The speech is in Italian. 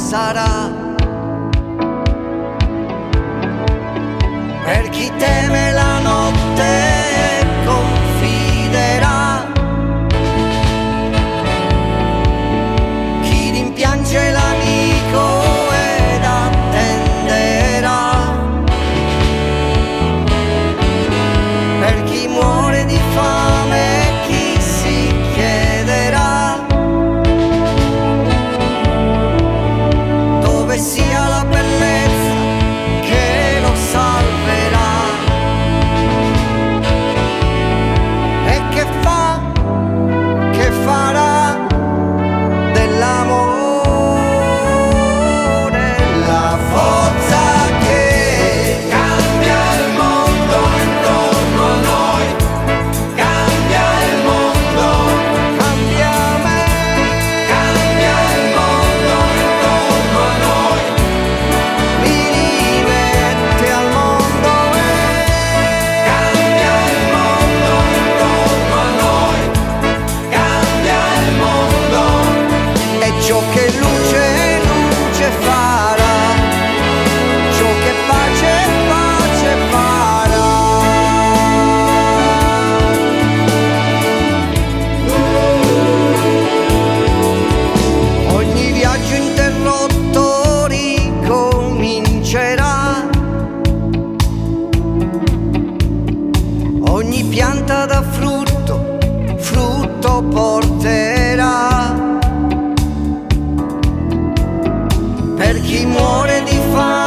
sarà. Per chi teme la notte confiderà, chi rimpiange l'amico ed attenderà, per chi muore di fame chi si chiederà dove sia la bellezza che lo salverà. E che farà dell'amore la forza che cambia il mondo intorno a noi, cambia il mondo, cambia me, cambia il mondo intorno a noi, mi rimette al mondo e cambia il mondo intorno a noi, cambia il mondo, è ciò che luce farà, ciò che pace farà. Ogni viaggio interrotto ricomincerà, ogni pianta da frutto porterà. Per chi muore di fame